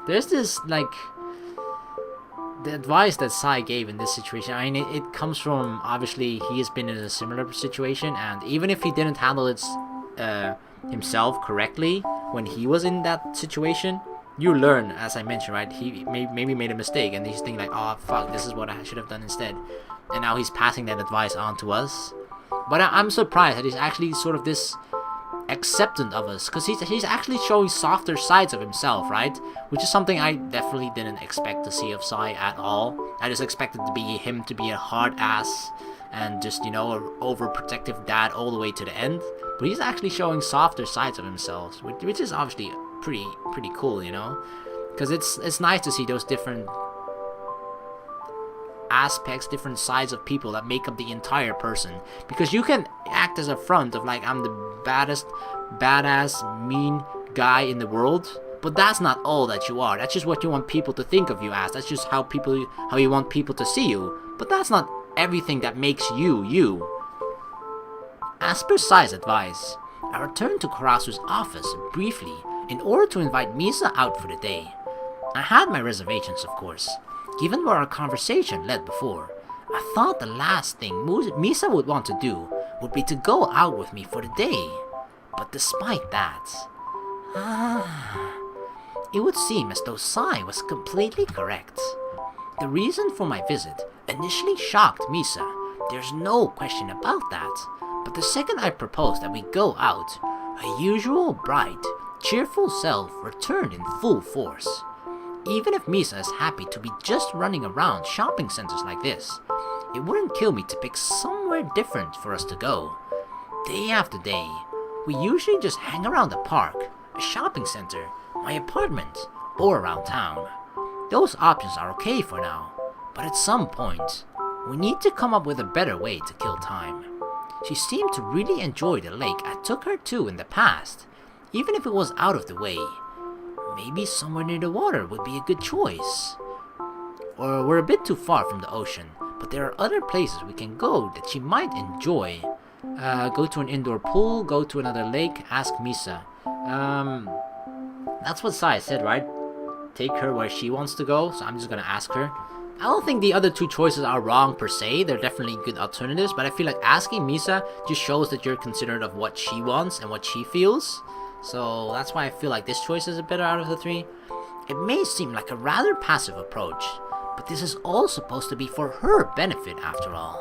there's this like the advice that Sai gave in this situation. I mean, it comes from obviously he has been in a similar situation, and even if he didn't handle it himself correctly when he was in that situation, you learn, as I mentioned, right? He maybe made a mistake, and he's thinking like, oh fuck, this is what I should have done instead, and now he's passing that advice on to us. But I'm surprised that he's actually sort of this acceptant of us, because he's actually showing softer sides of himself, right? Which is something I definitely didn't expect to see of Sai at all. I just expected him to be a hard ass and just, you know, an overprotective dad all the way to the end. But he's actually showing softer sides of himself, which is obviously pretty cool, you know, because it's nice to see those different aspects, different sides of people that make up the entire person. Because you can act as a front of like, I'm the baddest, badass, mean guy in the world, but that's not all that you are. That's just what you want people to think of you as. That's just how you want people to see you. But that's not everything that makes you you. As per Sai's advice, I returned to Karasu's office briefly in order to invite Misa out for the day. I had my reservations, of course, given where our conversation led before. I thought the last thing Misa would want to do would be to go out with me for the day. But despite that, it would seem as though Sai was completely correct. The reason for my visit initially shocked Misa, there's no question about that. But the second I proposed that we go out, her usual bright, cheerful self returned in full force. Even if Misa is happy to be just running around shopping centers like this, it wouldn't kill me to pick somewhere different for us to go. Day after day, we usually just hang around the park, a shopping center, my apartment, or around town. Those options are okay for now, but at some point, we need to come up with a better way to kill time. She seemed to really enjoy the lake I took her to in the past, even if it was out of the way. Maybe somewhere near the water would be a good choice. Or we're a bit too far from the ocean, but there are other places we can go that she might enjoy. Go to an indoor pool, go to another lake, ask Misa. That's what Sai said, right? Take her where she wants to go, so I'm just gonna ask her. I don't think the other two choices are wrong per se, they're definitely good alternatives, but I feel like asking Misa just shows that you're considerate of what she wants and what she feels. So that's why I feel like this choice is a better out of the three. It may seem like a rather passive approach, but this is all supposed to be for her benefit after all.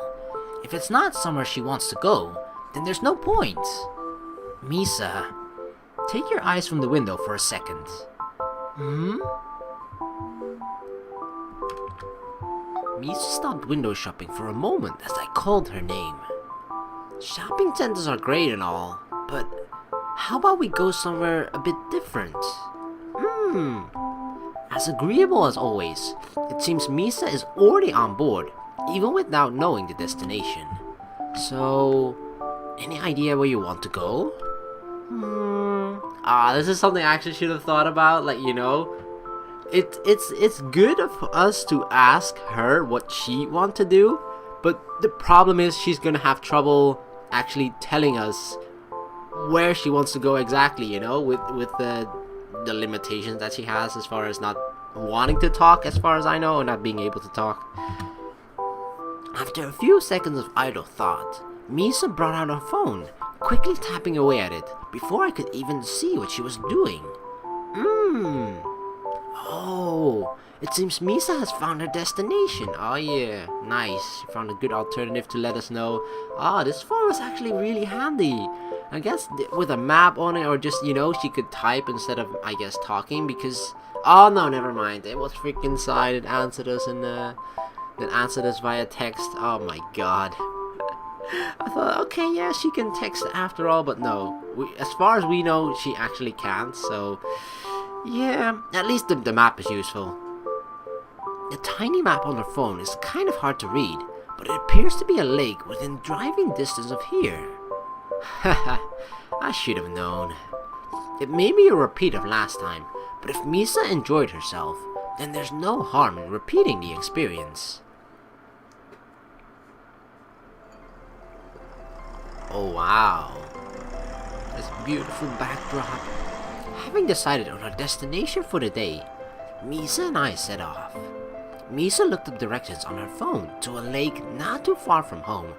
If it's not somewhere she wants to go, then there's no point. Misa, take your eyes from the window for a second. Misa stopped window shopping for a moment as I called her name. Shopping centers are great and all, but how about we go somewhere a bit different? As agreeable as always, it seems Misa is already on board, even without knowing the destination. So, any idea where you want to go? This is something I actually should have thought about, like, you know, it's good of us to ask her what she wants to do, but the problem is she's gonna have trouble actually telling us where she wants to go exactly, you know, with the limitations that she has as far as not wanting to talk, as far as I know, or not being able to talk. After a few seconds of idle thought, Misa brought out her phone, quickly tapping away at it before I could even see what she was doing. Oh, it seems Misa has found her destination. Oh yeah, nice. She found a good alternative to let us know. This phone is actually really handy. I guess with a map on it, or just, you know, she could type instead of, I guess, talking, because... Oh no, never mind. It was freaking Sai that answered us via text. Oh my god. I thought, okay, yeah, she can text after all, but no. As far as we know, she actually can't, so... Yeah, at least the map is useful. The tiny map on her phone is kind of hard to read, but it appears to be a lake within driving distance of here. Haha, I should have known. It may be a repeat of last time, but if Misa enjoyed herself, then there's no harm in repeating the experience. Oh wow, this beautiful backdrop. Having decided on our destination for the day, Misa and I set off. Misa looked up directions on her phone to a lake not too far from home,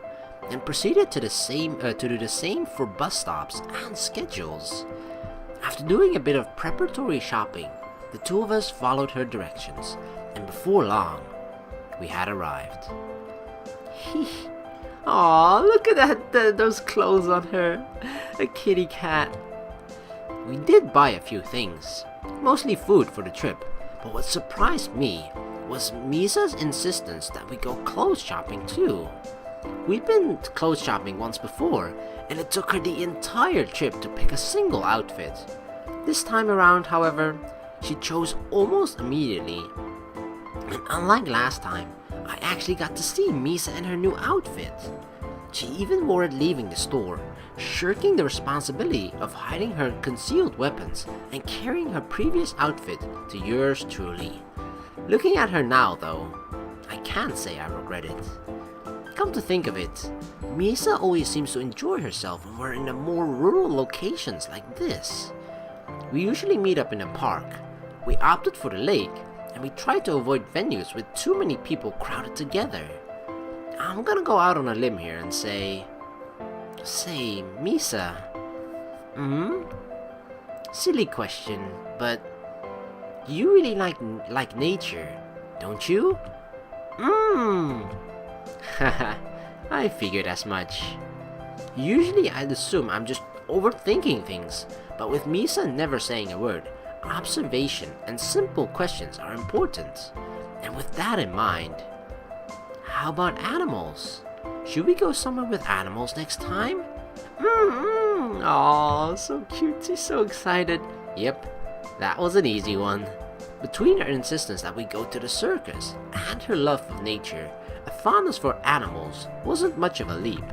and proceeded to do the same for bus stops and schedules. After doing a bit of preparatory shopping, the two of us followed her directions, and before long, we had arrived. Aw, look at those clothes on her. A kitty cat. We did buy a few things, mostly food for the trip, but what surprised me was Misa's insistence that we go clothes shopping too. We'd been clothes shopping once before, and it took her the entire trip to pick a single outfit. This time around, however, she chose almost immediately. And unlike last time, I actually got to see Misa in her new outfit. She even wore it leaving the store, shirking the responsibility of hiding her concealed weapons and carrying her previous outfit to yours truly. Looking at her now though, I can't say I regret it. Come to think of it, Misa always seems to enjoy herself when we're in the more rural locations like this. We usually meet up in a park. We opted for the lake, and we tried to avoid venues with too many people crowded together. I'm gonna go out on a limb here and say, Misa. Silly question, but you really like nature, don't you? Haha, I figured as much. Usually I'd assume I'm just overthinking things, but with Misa never saying a word, observation and simple questions are important. And with that in mind, how about animals? Should we go somewhere with animals next time? Aw, so cute, she's so excited. Yep, that was an easy one. Between her insistence that we go to the circus and her love of nature, a fondness for animals wasn't much of a leap.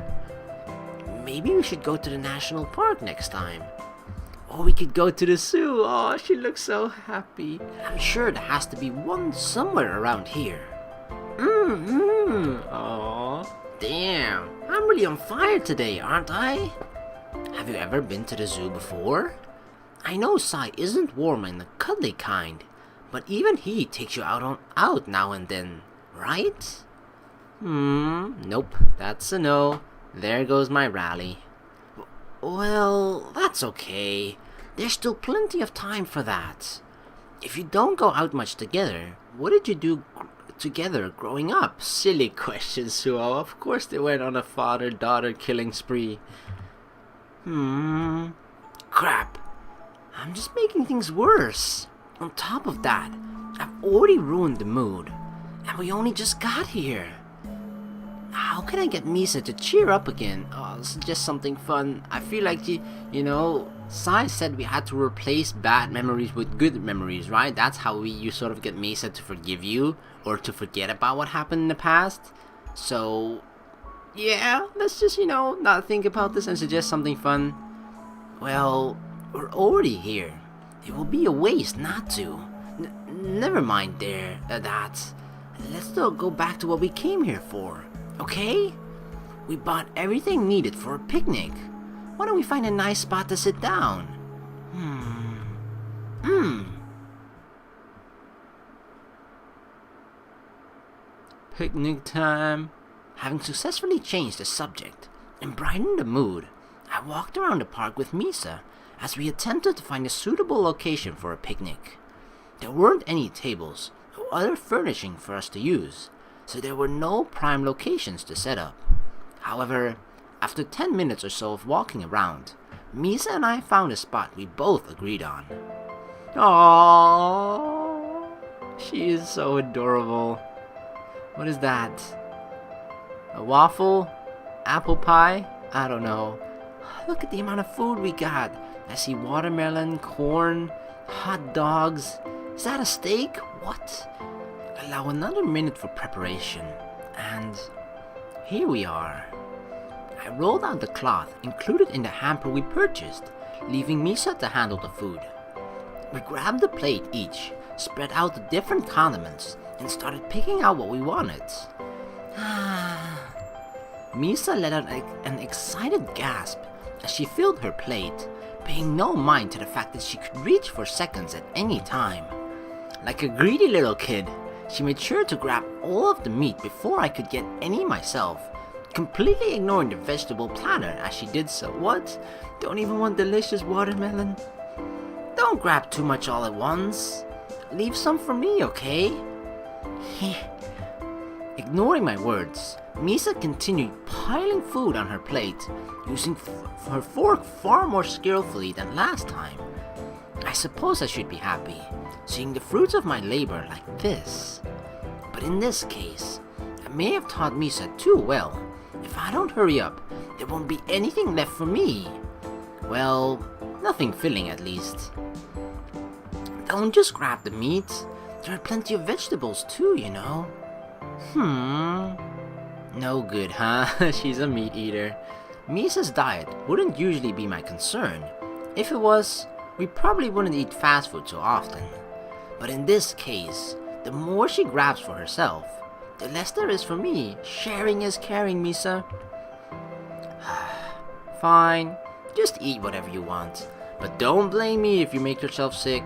Maybe we should go to the national park next time. Or we could go to the zoo. Oh, she looks so happy. I'm sure there has to be one somewhere around here. Aw, damn, I'm really on fire today, aren't I? Have you ever been to the zoo before? I know Sai isn't warm and the cuddly kind, but even he takes you out now and then, right? Nope, that's a no. There goes my rally. Well, that's okay. There's still plenty of time for that. If you don't go out much together, what did you do together growing up? Silly question, Suoh. Of course they went on a father-daughter killing spree. Crap. I'm just making things worse. On top of that, I've already ruined the mood, and we only just got here. How can I get Misa to cheer up again? Suggest something fun. I feel like Sai said we had to replace bad memories with good memories, right? That's how you sort of get Misa to forgive you or to forget about what happened in the past. So, yeah, let's just, not think about this and suggest something fun. Well, we're already here. It will be a waste not to. Never mind that. Let's still go back to what we came here for, okay? We bought everything needed for a picnic. Why don't we find a nice spot to sit down? Picnic time. Having successfully changed the subject and brightened the mood, I walked around the park with Misa as we attempted to find a suitable location for a picnic. There weren't any tables or other furnishing for us to use, so there were no prime locations to set up. However, after 10 minutes or so of walking around, Misa and I found a spot we both agreed on. Aww, she is so adorable. What is that? A waffle? Apple pie? I don't know. Look at the amount of food we got. I see watermelon, corn, hot dogs. Is that a steak? What? Allow another minute for preparation. And here we are. I rolled out the cloth included in the hamper we purchased, leaving Misa to handle the food. We grabbed a plate each, spread out the different condiments, and started picking out what we wanted. Misa let out an excited gasp as she filled her plate, paying no mind to the fact that she could reach for seconds at any time. Like a greedy little kid, she made sure to grab all of the meat before I could get any myself, completely ignoring the vegetable platter as she did so. What? Don't even want delicious watermelon? Don't grab too much all at once. Leave some for me, okay? Ignoring my words, Misa continued piling food on her plate, using her fork far more skillfully than last time. I suppose I should be happy, seeing the fruits of my labor like this. But in this case, I may have taught Misa too well. If I don't hurry up, there won't be anything left for me. Well, nothing filling at least. Don't just grab the meat. There are plenty of vegetables too, you know. No good, huh? She's a meat eater. Misa's diet wouldn't usually be my concern. If it was, we probably wouldn't eat fast food so often. But in this case, the more she grabs for herself, the less there is for me. Sharing is caring, Misa. Fine, just eat whatever you want. But don't blame me if you make yourself sick.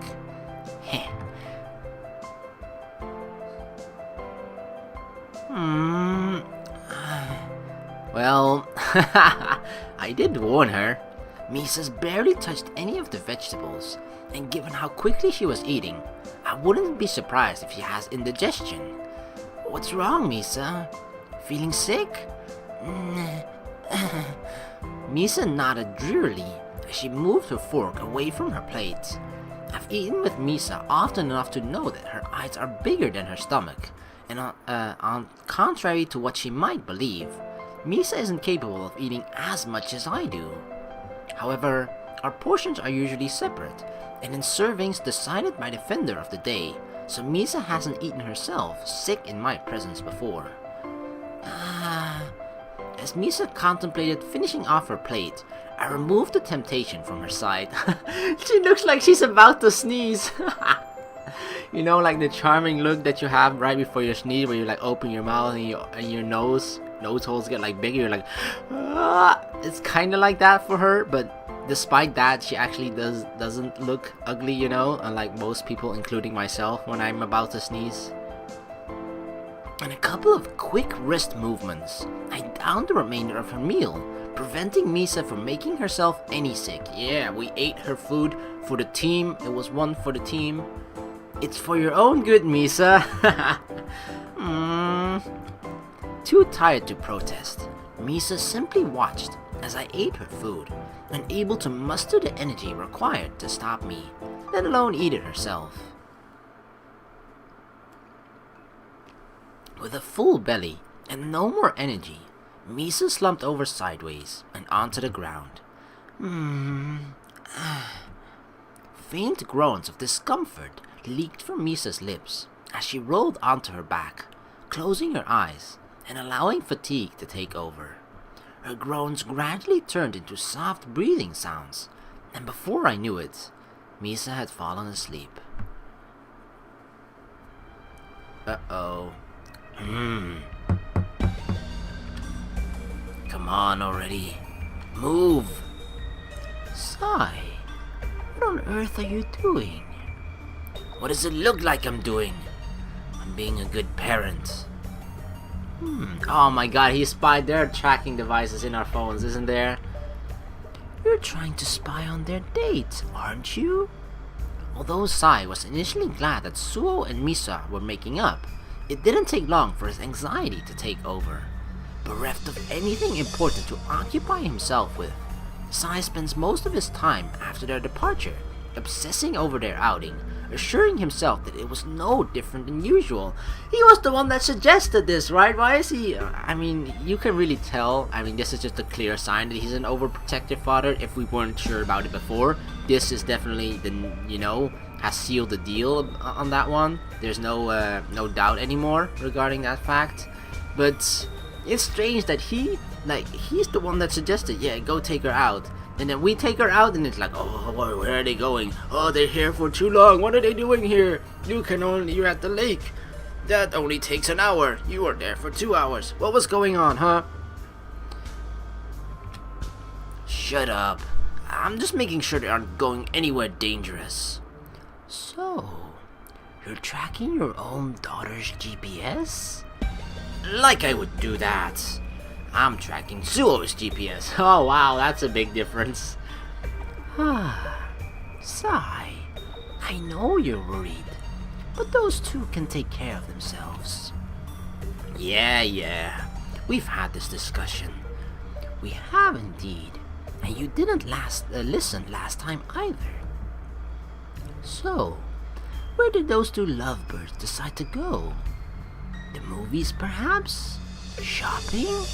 Well, I did warn her. Misa's barely touched any of the vegetables, and given how quickly she was eating, I wouldn't be surprised if she has indigestion. What's wrong, Misa? Feeling sick? Misa nodded drearily as she moved her fork away from her plate. I've eaten with Misa often enough to know that her eyes are bigger than her stomach, and on contrary to what she might believe, Misa isn't capable of eating as much as I do. However, our portions are usually separate, and in servings decided by the vendor of the day, so Misa hasn't eaten herself sick in my presence before. As Misa contemplated finishing off her plate, I removed the temptation from her side. She looks like she's about to sneeze. You know, like the charming look that you have right before you sneeze, where you like open your mouth and your nose holes get like bigger. You're like, it's kind of like that for her, but despite that, she actually doesn't look ugly, you know, unlike most people, including myself, when I'm about to sneeze. In a couple of quick wrist movements, I downed the remainder of her meal, preventing Misa from making herself any sick. Yeah, we ate her food for the team. It was one for the team. It's for your own good, Misa. Too tired to protest, Misa simply watched as I ate her food, unable to muster the energy required to stop me, let alone eat it herself. With a full belly and no more energy, Misa slumped over sideways and onto the ground. Faint groans of discomfort leaked from Misa's lips as she rolled onto her back, closing her eyes and allowing fatigue to take over. Her groans gradually turned into soft breathing sounds, and before I knew it, Misa had fallen asleep. Uh-oh. Come on already. Move! Sigh, what on earth are you doing? What does it look like I'm doing? I'm being a good parent. Oh my god, he spied. There are tracking devices in our phones, isn't there? You're trying to spy on their date, aren't you? Although Sai was initially glad that Suoh and Misa were making up, it didn't take long for his anxiety to take over. Bereft of anything important to occupy himself with, Sai spends most of his time after their departure obsessing over their outing, assuring himself that it was no different than usual. He was the one that suggested this, right? Why is he... I mean, you can really tell. I mean, this is just a clear sign that he's an overprotective father. If we weren't sure about it before, this is definitely has sealed the deal on that one. There's no doubt anymore regarding that fact. But it's strange that he's the one that suggested, yeah, go take her out. And then we take her out and it's like, oh, where are they going? Oh, they're here for too long. What are they doing here? You're at the lake. That only takes an hour. You were there for 2 hours. What was going on, huh? Shut up. I'm just making sure they aren't going anywhere dangerous. So, You're tracking your own daughter's GPS? Like I would do that. I'm tracking Suoh's GPS. Oh wow, that's a big difference. Sigh. I know you're worried, but those two can take care of themselves. Yeah. We've had this discussion. We have indeed. And you didn't listen last time either. So, where did those two lovebirds decide to go? The movies, perhaps? Shopping?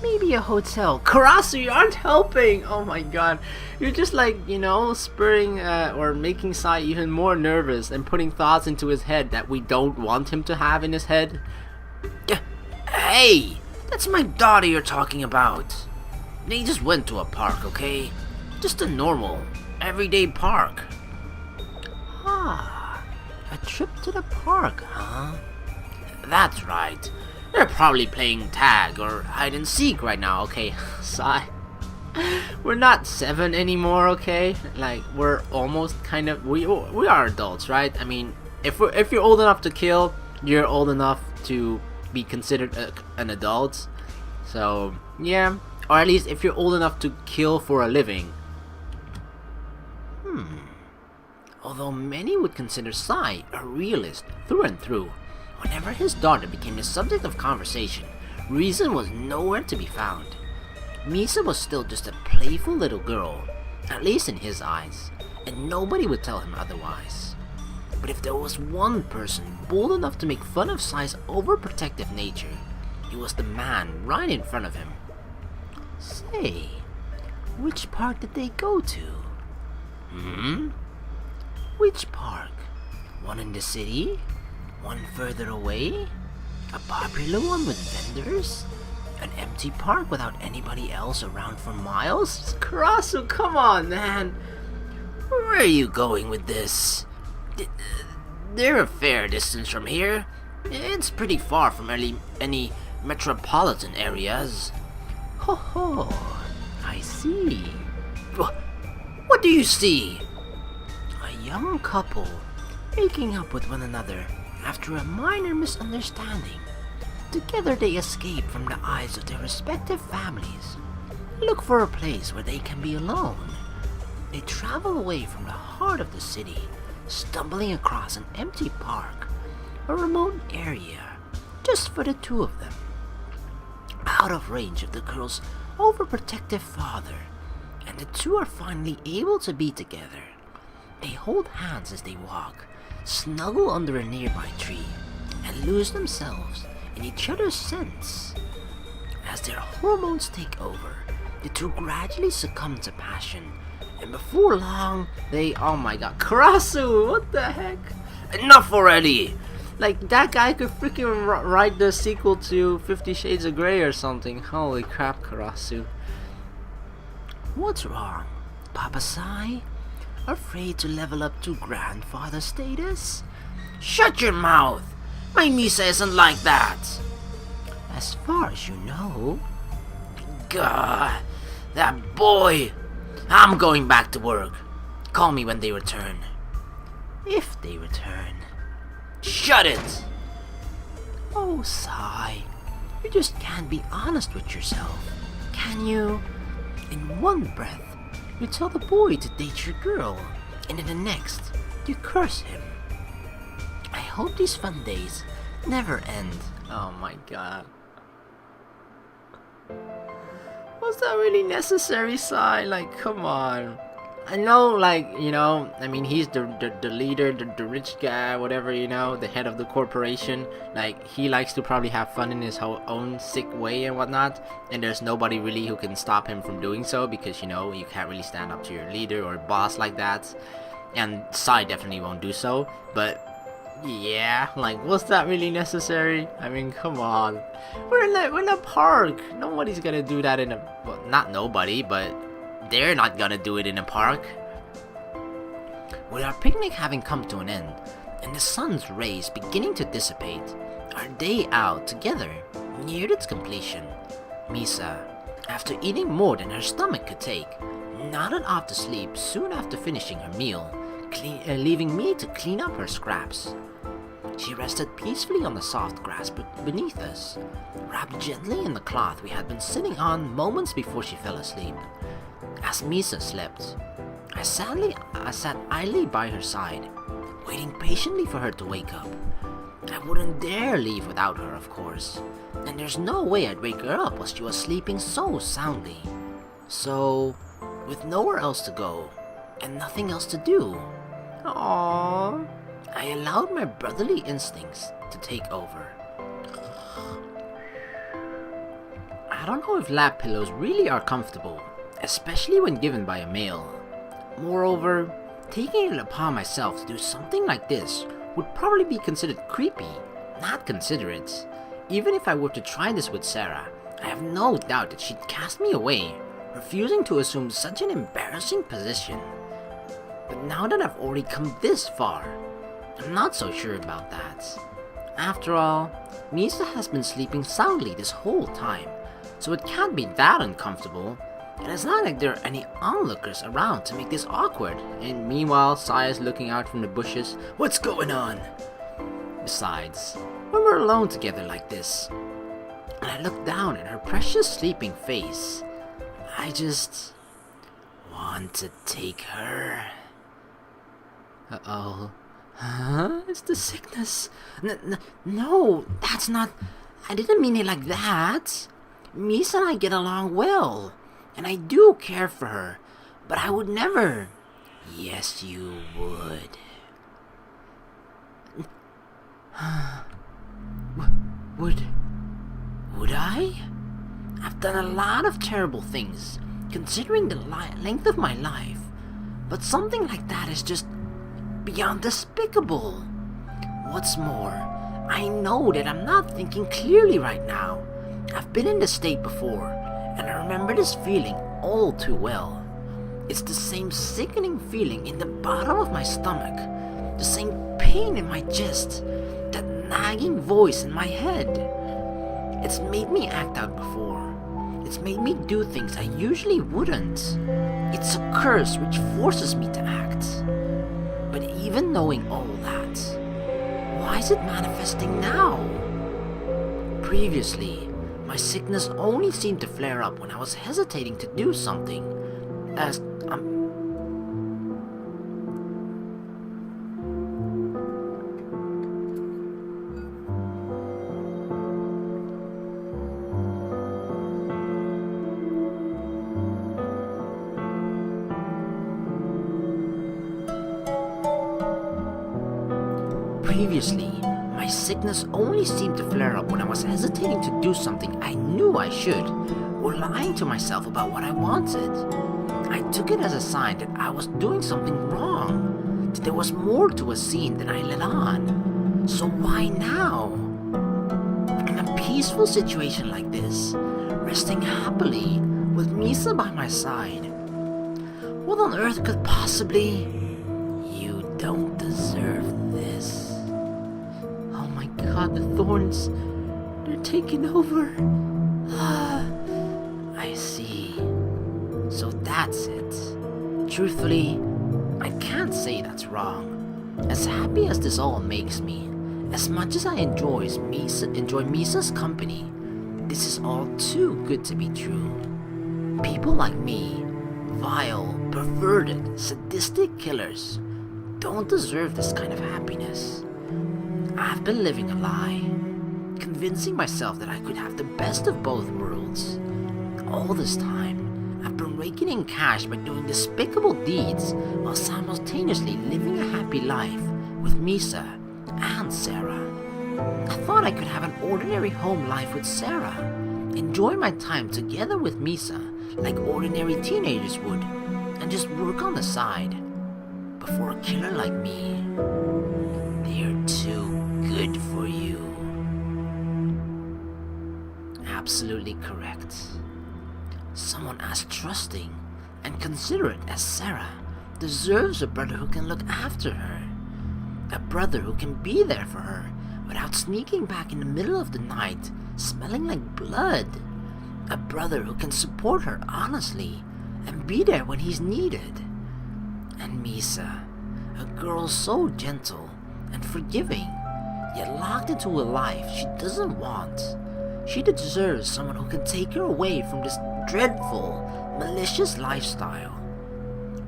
Maybe a hotel. Karasu, you aren't helping! Oh my god. You're just like, spurring or making Sai even more nervous and putting thoughts into his head that we don't want him to have in his head. Hey! That's my daughter you're talking about. They just went to a park, okay? Just a normal, everyday park. A trip to the park, huh? That's right. They're probably playing tag or hide and seek right now, okay? Sigh. We're not 7 anymore, okay? Like, we're almost kind of... We are adults, right? I mean, if you're old enough to kill, you're old enough to be considered an adult. So, yeah. Or at least if you're old enough to kill for a living. Although many would consider Sai a realist through and through, whenever his daughter became the subject of conversation, reason was nowhere to be found. Misa was still just a playful little girl, at least in his eyes, and nobody would tell him otherwise. But if there was one person bold enough to make fun of Sai's overprotective nature, it was the man right in front of him. Say, which park did they go to? Which park? One in the city? One further away? A popular one with vendors? An empty park without anybody else around for miles? Karasu, come on, man! Where are you going with this? They're a fair distance from here. It's pretty far from any metropolitan areas. Ho, I see. What do you see? A young couple making up with one another after a minor misunderstanding. Together they escape from the eyes of their respective families. Look for a place where they can be alone. They travel away from the heart of the city, stumbling across an empty park, a remote area, just for the two of them. Out of range of the girl's overprotective father, and the two are finally able to be together. They hold hands as they walk, snuggle under a nearby tree, and lose themselves in each other's scents. As their hormones take over, the two gradually succumb to passion, and before long, they... Oh my god, Karasu, what the heck? Enough already! Like, that guy could freaking write the sequel to 50 Shades of Grey or something. Holy crap, Karasu. What's wrong? Papa Sai? Afraid to level up to grandfather status? Shut your mouth! My Misa isn't like that! As far as you know. God, that boy! I'm going back to work. Call me when they return. If they return. Shut it! Oh, Sai, you just can't be honest with yourself, can you? In one breath, you tell the boy to date your girl, and in the next, you curse him. I hope these fun days never end. Oh my god. Was that really necessary, Sai? Like, come on. I know, like, I mean, he's the leader, the rich guy, whatever, the head of the corporation. Like, he likes to probably have fun in his own sick way and whatnot. And there's nobody really who can stop him from doing so because, you can't really stand up to your leader or boss like that. And Sai definitely won't do so. But, yeah, like, was that really necessary? I mean, come on. We're in a park. Nobody's gonna do that in a... Well, not nobody, but... They're not gonna do it in a park. With our picnic having come to an end, and the sun's rays beginning to dissipate, our day out together neared its completion. Misa, after eating more than her stomach could take, nodded off to sleep soon after finishing her meal, leaving me to clean up her scraps. She rested peacefully on the soft grass beneath us, wrapped gently in the cloth we had been sitting on moments before she fell asleep. As Misa slept, I sat idly by her side, waiting patiently for her to wake up. I wouldn't dare leave without her, of course, and there's no way I'd wake her up while she was sleeping so soundly. So, with nowhere else to go, and nothing else to do, aww, I allowed my brotherly instincts to take over. I don't know if lap pillows really are comfortable, especially when given by a male. Moreover, taking it upon myself to do something like this would probably be considered creepy, not considerate. Even if I were to try this with Sara, I have no doubt that she'd cast me away, refusing to assume such an embarrassing position. But now that I've already come this far, I'm not so sure about that. After all, Misa has been sleeping soundly this whole time, so it can't be that uncomfortable, and it's not like there are any onlookers around to make this awkward. And meanwhile, Saya's looking out from the bushes. What's going on? Besides, when we're alone together like this, and I look down at her precious sleeping face, I just want to take her. Uh-oh. Huh? It's the sickness. No, that's not... I didn't mean it like that. Misa and I get along well, and I do care for her, but I would never... Yes, you would. Would I? I've done a lot of terrible things, considering the length of my life, but something like that is just beyond despicable. What's more, I know that I'm not thinking clearly right now. I've been in this state before, and I remember this feeling all too well. It's the same sickening feeling in the bottom of my stomach, the same pain in my chest, that nagging voice in my head. It's made me act out before. It's made me do things I usually wouldn't. It's a curse which forces me to act. But even knowing all that, why is it manifesting now? Previously, my sickness only seemed to flare up when I was hesitating to do something, as Previously, my sickness only seemed to flare up when I was hesitating to do something I knew I should, or lying to myself about what I wanted. I took it as a sign that I was doing something wrong, that there was more to a scene than I let on. So why now? In a peaceful situation like this, resting happily with Misa by my side, what on earth could possibly... You don't deserve this. Oh my god, the thorns, they're taking over. I see. So that's it. Truthfully, I can't say that's wrong. As happy as this all makes me, as much as I enjoy Misa's company, this is all too good to be true. People like me, vile, perverted, sadistic killers, don't deserve this kind of happiness. I've been living a lie, convincing myself that I could have the best of both worlds. All this time, I've been raking in cash by doing despicable deeds while simultaneously living a happy life with Misa and Sara. I thought I could have an ordinary home life with Sara, enjoy my time together with Misa like ordinary teenagers would, and just work on the side. But for a killer like me, they're too good for you. Absolutely correct. Someone as trusting and considerate as Sara deserves a brother who can look after her. A brother who can be there for her without sneaking back in the middle of the night, smelling like blood. A brother who can support her honestly and be there when he's needed. And Misa, A girl so gentle and forgiving, yet locked into a life she doesn't want. She deserves someone who can take her away from this dreadful, malicious lifestyle.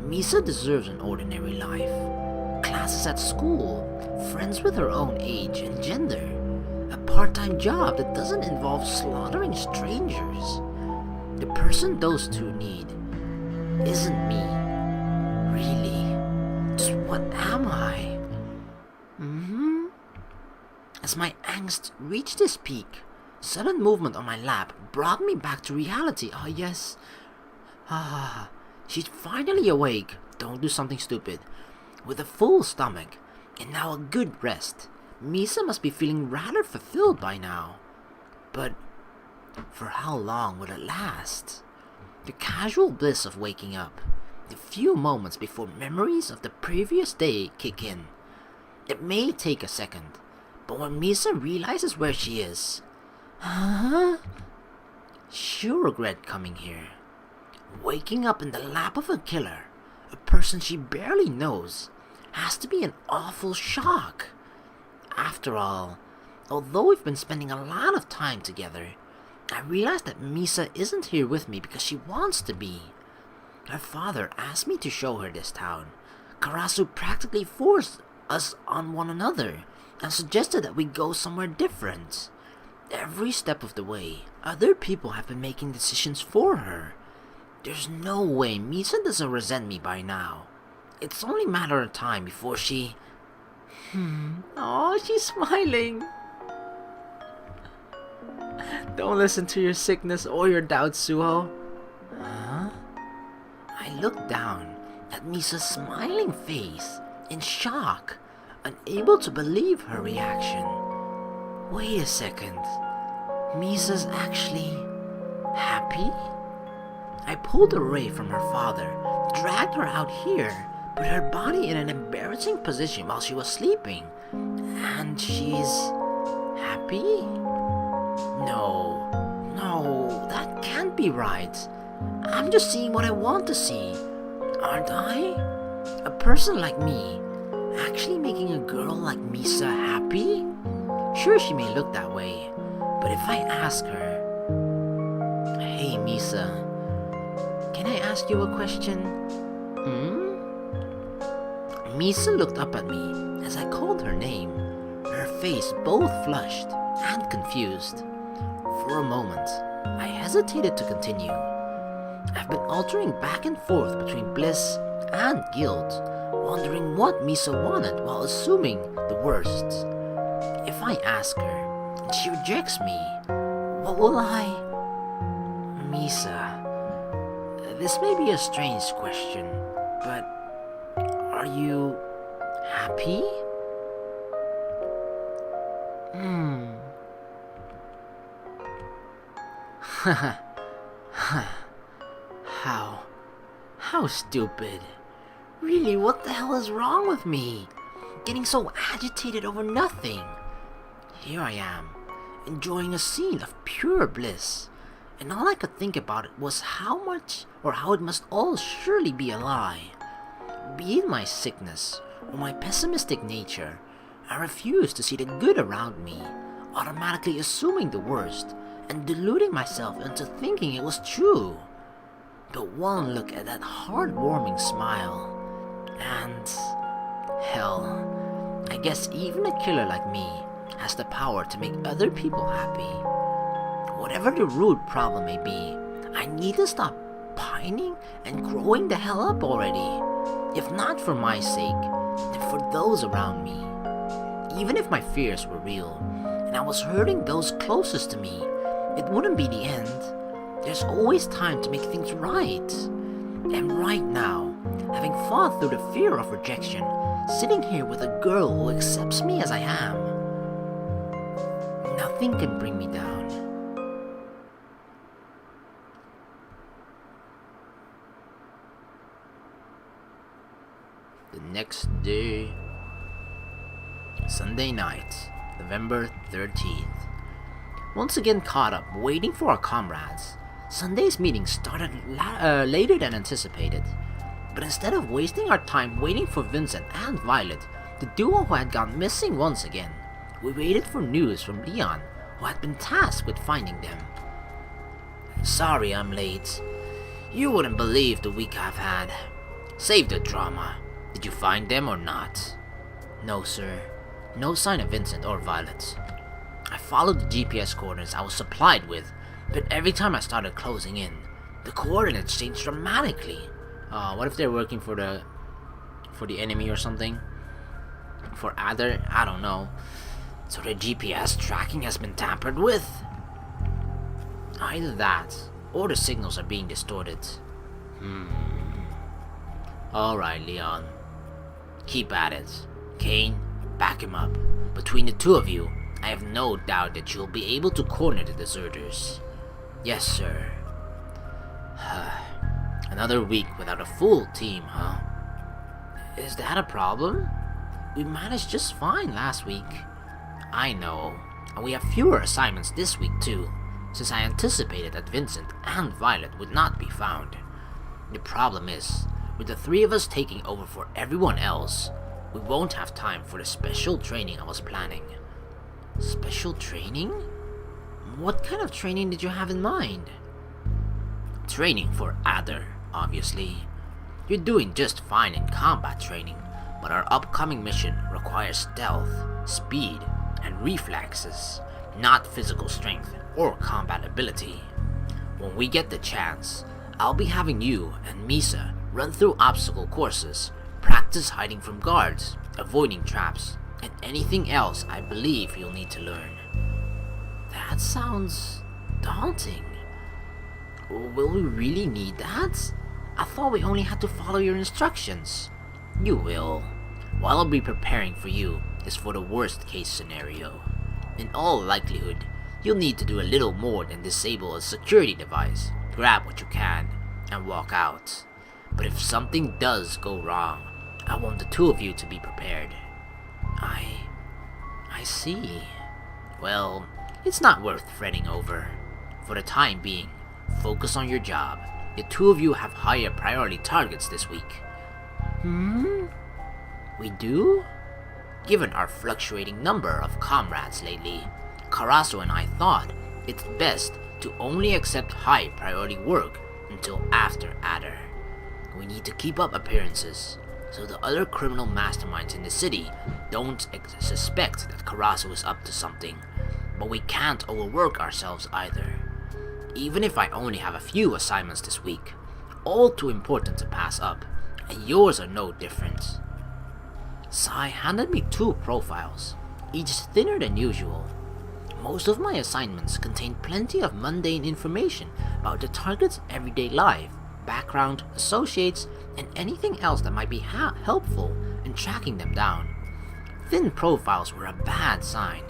Misa deserves an ordinary life. Classes at school, friends with her own age and gender, a part-time job that doesn't involve slaughtering strangers. The person those two need isn't me. Really. Just what am I? As my angst reached its peak, sudden movement on my lap brought me back to reality. Ah, yes. She's finally awake. Don't do something stupid. With a full stomach, and now a good rest, Misa must be feeling rather fulfilled by now. But for how long will it last? The casual bliss of waking up, the few moments before memories of the previous day kick in. It may take a second, but when Misa realizes where she is, she'll regret coming here. Waking up in the lap of a killer, a person she barely knows, has to be an awful shock. After all, although we've been spending a lot of time together, I realize that Misa isn't here with me because she wants to be. Her father asked me to show her this town. Karasu practically forced us on one another and suggested that we go somewhere different. Every step of the way, other people have been making decisions for her. There's no way Misa doesn't resent me by now. It's only a matter of time before she... Oh, she's smiling. Don't listen to your sickness or your doubts, Suoh. I looked down at Misa's smiling face in shock, unable to believe her reaction. Wait a second. Misa's actually happy? I pulled her away from her father, dragged her out here, put her body in an embarrassing position while she was sleeping. And she's happy? No, that can't be right. I'm just seeing what I want to see, aren't I? A person like me, actually making a girl like Misa happy? Sure, she may look that way, but if I ask her, "Hey Misa, can I ask you a question?" Misa looked up at me as I called her name, her face both flushed and confused. For a moment, I hesitated to continue. I've been altering back and forth between bliss and guilt, wondering what Misa wanted while assuming the worst. If I ask her and she rejects me, what will I... Misa, this may be a strange question, but are you happy? How stupid. Really, what the hell is wrong with me? Getting so agitated over nothing. Here I am, enjoying a scene of pure bliss, and all I could think about it was how it must all surely be a lie. Be it my sickness or my pessimistic nature, I refused to see the good around me, automatically assuming the worst and deluding myself into thinking it was true. But one look at that heartwarming smile, and hell, I guess even a killer like me has the power to make other people happy. Whatever the root problem may be, I need to stop pining and growing the hell up already. If not for my sake, then for those around me. Even if my fears were real, and I was hurting those closest to me, it wouldn't be the end. There's always time to make things right. And right now, having fought through the fear of rejection, sitting here with a girl who accepts me as I am, nothing can bring me down. The next day, Sunday night, November 13th. Once again caught up, waiting for our comrades. Sunday's meeting started later than anticipated. But instead of wasting our time waiting for Vincent and Violet, the duo who had gone missing once again, we waited for news from Leon, who had been tasked with finding them. Sorry I'm late. You wouldn't believe the week I've had. Save the drama. Did you find them or not? No, sir. No sign of Vincent or Violet. I followed the GPS coordinates I was supplied with, but every time I started closing in, the coordinates changed dramatically. What if they're working for the enemy or something? For Adder? I don't know. So their GPS tracking has been tampered with? Either that, or the signals are being distorted. Alright, Leon. Keep at it. Kane, back him up. Between the two of you, I have no doubt that you'll be able to corner the deserters. Yes, sir. Another week without a full team, huh? Is that a problem? We managed just fine last week. I know, and we have fewer assignments this week too, since I anticipated that Vincent and Violet would not be found. The problem is, with the three of us taking over for everyone else, we won't have time for the special training I was planning. Special training? What kind of training did you have in mind? Training for Adder, obviously. You're doing just fine in combat training, but our upcoming mission requires stealth, speed, and reflexes, not physical strength or combat ability. When we get the chance, I'll be having you and Misa run through obstacle courses, practice hiding from guards, avoiding traps, and anything else I believe you'll need to learn. That sounds daunting. Will we really need that? I thought we only had to follow your instructions. You will. What I'll be preparing for you is for the worst case scenario. In all likelihood, you'll need to do a little more than disable a security device, grab what you can, and walk out. But if something does go wrong, I want the two of you to be prepared. I see. Well, it's not worth fretting over. For the time being, focus on your job. The two of you have higher priority targets this week. We do? Given our fluctuating number of comrades lately, Carasso and I thought it's best to only accept high priority work until after Adder. We need to keep up appearances, so the other criminal masterminds in the city don't suspect that Carasso is up to something, but we can't overwork ourselves either. Even if I only have a few assignments this week, all too important to pass up, and yours are no different. Sai handed me 2 profiles, each thinner than usual. Most of my assignments contain plenty of mundane information about the target's everyday life, background, associates, and anything else that might be helpful in tracking them down. Thin profiles were a bad sign.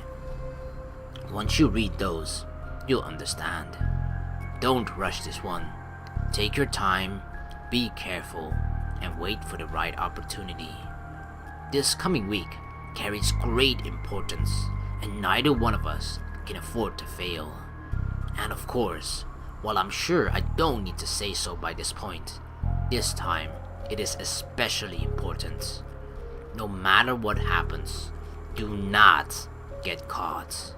Once you read those, you'll understand. Don't rush this one. Take your time, be careful, and wait for the right opportunity. This coming week carries great importance, and neither one of us can afford to fail. And of course, while I'm sure I don't need to say so by this point, this time it is especially important. No matter what happens, do not get caught.